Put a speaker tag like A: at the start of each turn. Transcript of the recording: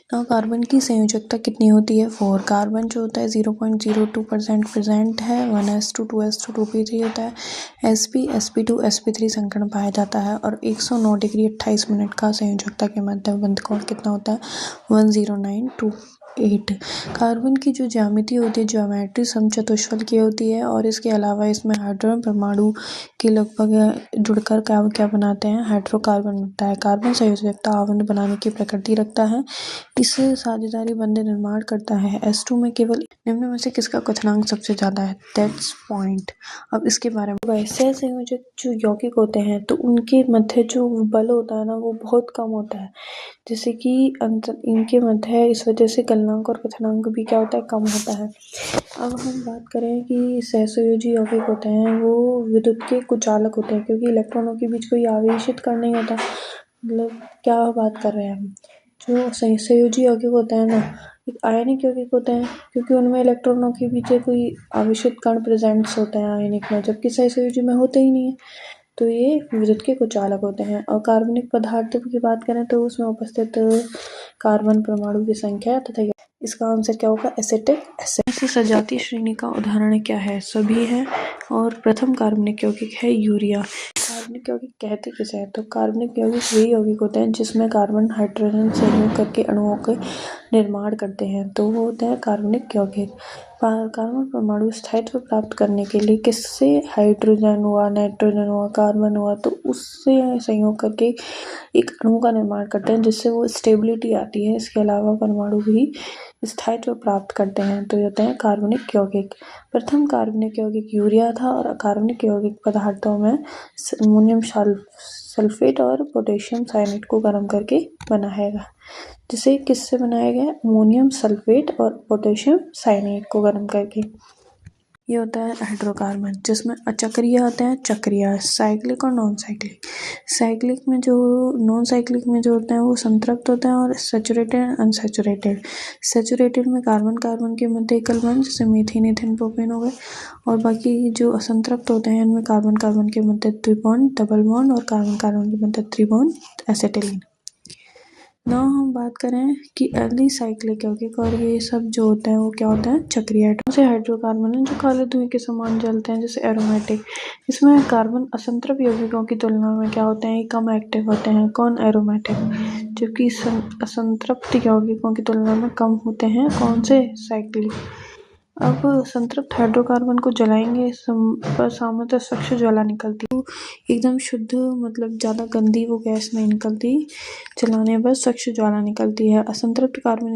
A: तो कार्बन की संयोजकता कितनी होती है 4। कार्बन जो होता है 0.02% प्रेजेंट है, 1s2 2s2 2p3 होता है। sp2 sp3 संकरण पाया जाता है और 109 डिग्री 28 मिनट का संयोजकता के मध्य बंध कोण कितना होता है 10928। कार्बन की जो ज्यामिति होती है ज्योमेट्री समचतुष्फल की होती है और इसके अलावा इसमें हाइड्रोजन परमाणु के लगभग जुड़कर क्या बनाते हैं हाइड्रोकार्बन बनता है। कार्बन संयोजकता आवरण बनाने की प्रकृति रखता है, इस साझेदारी बंध निर्माण करता है। S2 में केवल निम्न में से किसका क्वथनांक सबसे ज्यादा है, दैट्स पॉइंट। अब इसके बारे में वैसे संयोजक जो यौगिक होते हैं तो उनके मध्य जो बल होता है ना वो बहुत कम होता है, जैसे कि इनके मध्य इस वजह से गलनांक और क्वथनांक भी क्या होता है कम होता है। अब हम बात करें कि सहसंयोजी यौगिक होते हैं वो विद्युत के कुचालक होते हैं क्योंकि इलेक्ट्रॉनों के बीच कोई आवेशित कण नहीं होता। मतलब क्या बात कर रहे हैं हम, जो सहसंयोजी यौगिक होते हैं ना एक आयनिक यौगिक होते हैं क्योंकि उनमें इलेक्ट्रॉनों के बीच कोई आवेशित कण प्रेजेंट्स होते हैं आयनिक में, जबकि सहसंयोजी में होते ही नहीं है, तो ये विद्युत के कुचालक होते हैं। और कार्बनिक पदार्थों की बात करें तो उसमें उपस्थित कार्बन परमाणु की संख्या तथा इसका आंसर क्या होगा एसिटिक एसिड। इसी सजातीय श्रेणी का उदाहरण क्या है, सभी है। और प्रथम कार्बनिक यौगिक है यूरिया। कार्बनिक यौगिक कहते किसे हैं, तो कार्बनिक यौगिक वे यौगिक होते हैं जिसमें कार्बन हाइड्रोजन संयोग करके अणुओं के निर्माण करते हैं, तो वो होते हैं कार्बनिक यौगिक। कार्बन परमाणु स्थायित्व प्राप्त करने के लिए किससे हाइड्रोजन हुआ, नाइट्रोजन हुआ, कार्बन हुआ, तो उससे संयोग करके एक अणु का निर्माण करते हैं जिससे वो स्टेबिलिटी आती है। इसके अलावा परमाणु भी स्थायित्व प्राप्त करते हैं, तो ये होते हैं कार्बनिक यौगिक। प्रथम कार्बनिक यौगिक यूरिया था और कार्बनिक यौगिक पदार्थों में अमोनियम सल्फेट और पोटेशियम साइनाइड को गर्म करके बनाया गया, जिसे किससे बनाया गया अमोनियम सल्फेट और पोटेशियम साइनाइड को गर्म करके। ये होता है हाइड्रोकार्बन जिसमें अचक्रीय होते हैं चक्रीय, साइक्लिक और नॉन साइक्लिक। साइक्लिक में जो नॉन साइक्लिक में जो होते हैं वो संतृप्त होते हैं और सैचुरेटेड अनसैचुरेटेड। सैचुरेटेड में कार्बन कार्बन के मध्य एकल बंध जैसे मीथेन इथेन प्रोपेन हो गए, और बाकी जो असंतृप्त होते हैं इनमें कार्बन कार्बन के मध्य द्विबॉन्ड डबल बॉन्ड और कार्बन कार्बन के मध्य त्रिबॉन्ड एसिटिलीन। ना हम बात करें कि एलिसाइक्लिक यौगिक और ये सब जो होते हैं वो क्या होता है चक्रीय से हाइड्रोकार्बन है जो काले धुएं के समान जलते हैं जैसे एरोमेटिक। इसमें कार्बन असंतृप्त यौगिकों की तुलना में क्या होते हैं कम एक्टिव होते हैं, कौन एरोमेटिक, जबकि असंतृप्त यौगिकों की तुलना में कम होते हैं कौन से साइक्लिक। अब संतृप्त हाइड्रोकार्बन को जलाएंगे पर सामान्यतः स्वच्छ ज्वाला निकलती है, एकदम शुद्ध मतलब ज़्यादा गंदी वो गैस नहीं निकलती, जलाने पर स्वच्छ ज्वाला निकलती है। असंतृप्त कार्बन